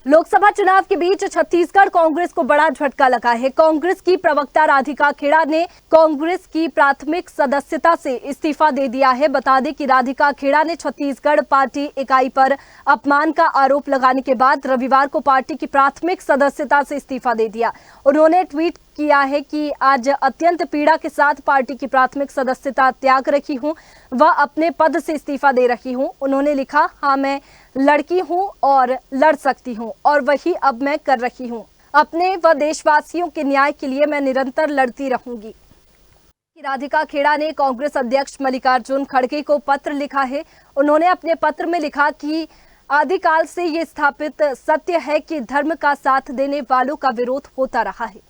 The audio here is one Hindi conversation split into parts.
लोकसभा चुनाव के बीच छत्तीसगढ़ कांग्रेस को बड़ा झटका लगा है। कांग्रेस की प्रवक्ता राधिका खेड़ा ने कांग्रेस की प्राथमिक सदस्यता से इस्तीफा दे दिया है। बता दें कि राधिका खेड़ा ने छत्तीसगढ़ पार्टी इकाई पर अपमान का आरोप लगाने के बाद रविवार को पार्टी की प्राथमिक सदस्यता से इस्तीफा दे दिया। उन्होंने ट्वीट किया है कि आज अत्यंत पीड़ा के साथ पार्टी की प्राथमिक सदस्यता त्याग रखी हूं, वह अपने पद से इस्तीफा दे रही हूं। उन्होंने लिखा, हाँ मैं लड़की हूं और लड़ सकती हूं और वही अब मैं कर रही हूं। अपने व देशवासियों के न्याय के लिए मैं निरंतर लड़ती रहूंगी। राधिका खेड़ा ने कांग्रेस अध्यक्ष मल्लिकार्जुन खड़गे को पत्र लिखा है। उन्होंने अपने पत्र में लिखा कि आदिकाल से ये स्थापित सत्य है कि धर्म का साथ देने वालों का विरोध होता रहा है।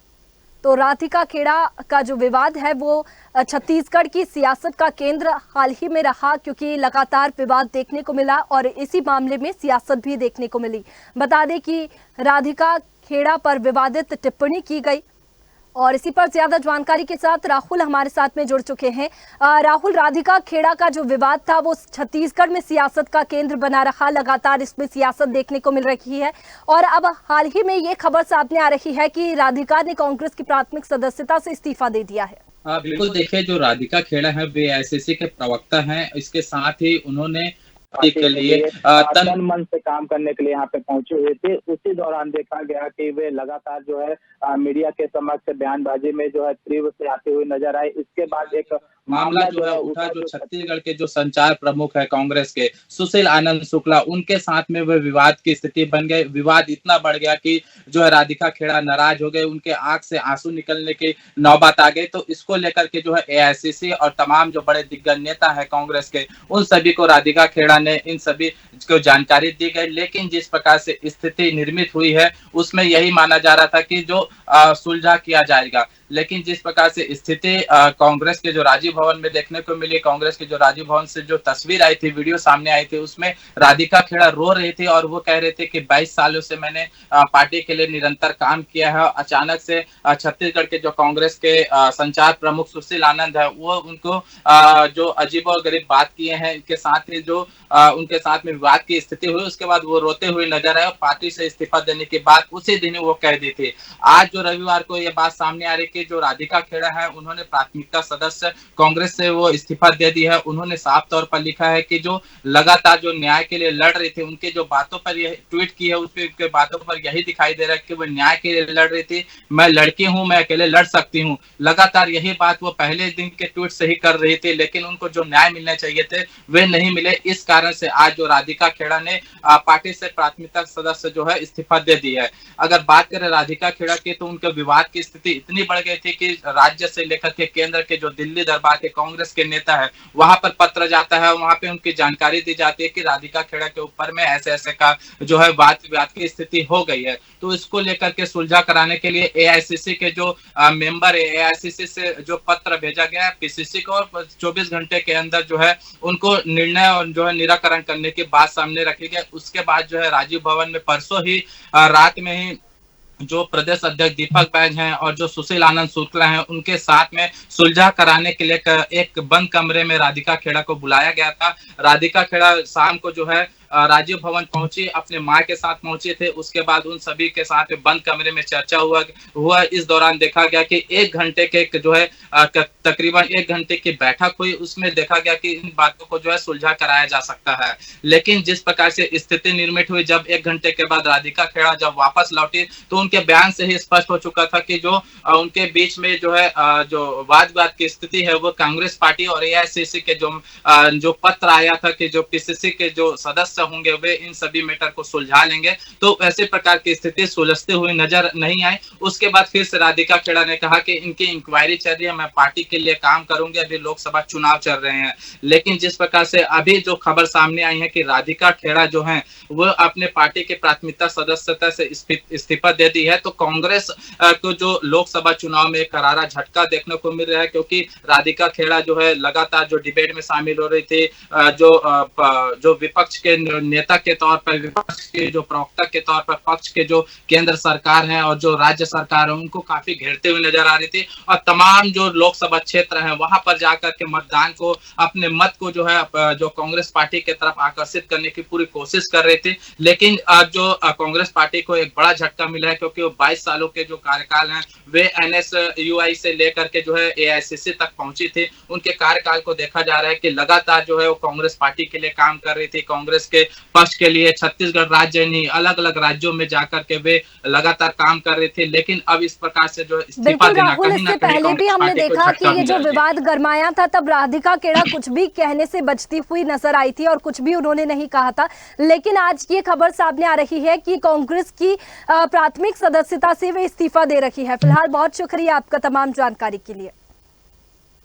तो राधिका खेड़ा का जो विवाद है वो छत्तीसगढ़ की सियासत का केंद्र हाल ही में रहा, क्योंकि लगातार विवाद देखने को मिला और इसी मामले में सियासत भी देखने को मिली। बता दें कि राधिका खेड़ा पर विवादित टिप्पणी की गई और इसी पर ज्यादा जानकारी के साथ राहुल हमारे साथ में जुड़ चुके हैं। राहुल, राधिका खेड़ा का जो विवाद था वो छत्तीसगढ़ में सियासत का केंद्र बना रहा, लगातार इसमें सियासत देखने को मिल रही है और अब हाल ही में ये खबर सामने आ रही है कि राधिका ने कांग्रेस की प्राथमिक सदस्यता से इस्तीफा दे दिया है। बिल्कुल, देखिए जो राधिका खेड़ा है वे आईसीसी के प्रवक्ता हैं। इसके साथ ही उन्होंने के लिए तन मन से काम करने के लिए यहाँ पे पहुंचे हुए थे। उसी दौरान देखा गया कि वे लगातार जो है मीडिया के समक्ष बयानबाजी में जो है तीव्र से आते हुए नजर आए। इसके बाद एक मामला जो है उठा, जो छत्तीसगढ़ के जो संचार प्रमुख है कांग्रेस के सुशील आनंद शुक्ला, उनके साथ में वह विवाद की स्थिति बन गई। विवाद इतना बढ़ गया कि जो है राधिका खेड़ा नाराज हो गए, उनके आंख से आंसू निकलने की नौबत आ गई। तो इसको लेकर के जो है एआईसीसी और तमाम जो बड़े दिग्गज नेता है कांग्रेस के, उन सभी को राधिका खेड़ा ने इन सभी को जानकारी दी गई। लेकिन जिस प्रकार से स्थिति निर्मित हुई है उसमें यही माना जा रहा था कि जो सुलझा किया जाएगा, लेकिन जिस प्रकार से स्थिति कांग्रेस के जो राजीव भवन में देखने को मिली, कांग्रेस के जो राजीव भवन से जो तस्वीर आई थी, वीडियो सामने आई थी, उसमें राधिका खेड़ा रो रही थी और वो कह रहे थे कि 22 सालों से मैंने पार्टी के लिए निरंतर काम किया है। अचानक से छत्तीसगढ़ के जो कांग्रेस के संचार प्रमुख सुशील आनंद है, वो उनको जो अजीबोगरीब बात किए हैं, इनके साथ ही जो उनके साथ में विवाद की स्थिति हुई, उसके बाद वो रोते हुए नजर आए और पार्टी से इस्तीफा देने की बात उसी दिन वो कह दी थी। आज जो रविवार को ये बात सामने आ रही कि जो राधिका खेड़ा है उन्होंने प्राथमिकता सदस्य कांग्रेस से वो इस्तीफा दे दी है। उन्होंने साफ तौर पर लिखा है कि जो लगातार जो न्याय के लिए लड़ रही थी, उनके जो बातों पर यह ट्वीट की है उसपे उनके बातों पर यही दिखाई दे रहा है कि वो न्याय के लिए लड़ रही थी। मैं लड़की हूं, मैं अकेले लड़ सकती हूं, लगातार यही बात वो पहले दिन के ट्वीट से ही कर रही थी। लेकिन उनको जो न्याय मिलने चाहिए थे वे नहीं मिले। इस कारण से आज जो राधिका खेड़ा ने पार्टी से प्राथमिकता सदस्य जो है इस्तीफा दे दी है। अगर बात करें राधिका खेड़ा की, तो उनके विवाद की स्थिति इतनी बढ़ गई थी कि राज्य से लेकर के केंद्र के जो दिल्ली दरबार के कांग्रेस के नेता है वहां पर पत्र जाता है, वहां पे उनकी जानकारी दी जाती है कि राधिका खेड़ा के ऊपर में ऐसे ऐसे का जो है वाद विवाद की स्थिति हो गई है। तो इसको लेकर के सुलझा कराने के लिए एआईसीसी के जो मेंबर है, एआईसीसी से जो पत्र भेजा गया है पीसीसी को, और 24 घंटे के अंदर जो है उनको निर्णय और जो है निराकरण करने की बात सामने रखी गई। उसके बाद जो है राजीव भवन में परसों ही रात में ही जो प्रदेश अध्यक्ष दीपक बैज हैं और जो सुशील आनंद शुक्ला हैं, उनके साथ में सुलझा कराने के लिए एक बंद कमरे में राधिका खेड़ा को बुलाया गया था। राधिका खेड़ा शाम को जो है राजीव भवन पहुंची, अपने मां के साथ पहुंचे थे। उसके बाद उन सभी के साथ बंद कमरे में चर्चा हुआ। इस दौरान देखा गया कि 1 घंटे के जो है तकरीबन 1 घंटे की बैठक हुई। उसमें देखा गया कि इन बातों को जो है सुलझा कराया जा सकता है। लेकिन जिस प्रकार से स्थिति निर्मित हुई, जब 1 घंटे के बाद राधिका खेड़ा जब वापस लौटी, तो उनके बयान से ही स्पष्ट हो चुका था कि जो उनके बीच में जो है जो वाद विवाद की स्थिति है वो कांग्रेस पार्टी और एआईसीसी के जो पत्र आया था कि जो पीसीसी के जो सदस्य होंगे वे इन सभी मैटर को सुलझा लेंगे। तो ऐसे प्रकार की स्थिति सुलझते हुए नजर नहीं आई। उसके बाद फिर से राधिका खेड़ा ने कहा कि इनकी इंक्वायरी चल रही है, मैं पार्टी के लिए काम करूंगी, अभी लोकसभा चुनाव चल रहे हैं। लेकिन जिस प्रकार से अभी जो खबर सामने आई है कि राधिका खेड़ा जो है वो अपने पार्टी के प्राथमिकता सदस्यता से इस्तीफा दे दी है, तो कांग्रेस को जो लोकसभा चुनाव में करारा झटका देखने को मिल रहा है, क्योंकि राधिका खेड़ा जो है लगातार जो डिबेट में शामिल हो रही थी, जो विपक्ष के नेता के तौर पर, विपक्ष के जो प्रवक्ता के तौर पर पक्ष के जो केंद्र सरकार है और जो राज्य सरकार है उनको काफी घेरते हुए नजर आ रही थी, और तमाम जो लोकसभा क्षेत्र हैं वहां पर जाकर के मतदान को, अपने मत को जो है जो कांग्रेस पार्टी की तरफ आकर्षित करने की पूरी कोशिश कर रहे थे। लेकिन जो कांग्रेस पार्टी को एक बड़ा झटका मिला है, क्योंकि वो 22 सालों के जो कार्यकाल हैं वे एनएसयूआई से लेकर के जो है एआईसीसी तक पहुंची थी। उनके कार्यकाल को देखा जा रहा है कि लगातार जो है वो कांग्रेस पार्टी के लिए काम कर रही थी, कांग्रेस के पक्ष के लिए छत्तीसगढ़ राज्य नहीं अलग अलग राज्यों में जाकर के वे लगातार काम कर रहे थे। लेकिन अब इस प्रकार से जो इस्तीफा देना, कहीं ना कहीं पहले भी हमने देखा कि ये जो विवाद गरमाया था तब राधिका खेड़ा कुछ भी कहने से बचती हुई नजर आई थी और कुछ भी उन्होंने नहीं कहा था। लेकिन आज ये खबर सामने आ रही है कि कांग्रेस की प्राथमिक सदस्यता से वे इस्तीफा दे रखी है। फिलहाल बहुत शुक्रिया आपका तमाम जानकारी के लिए।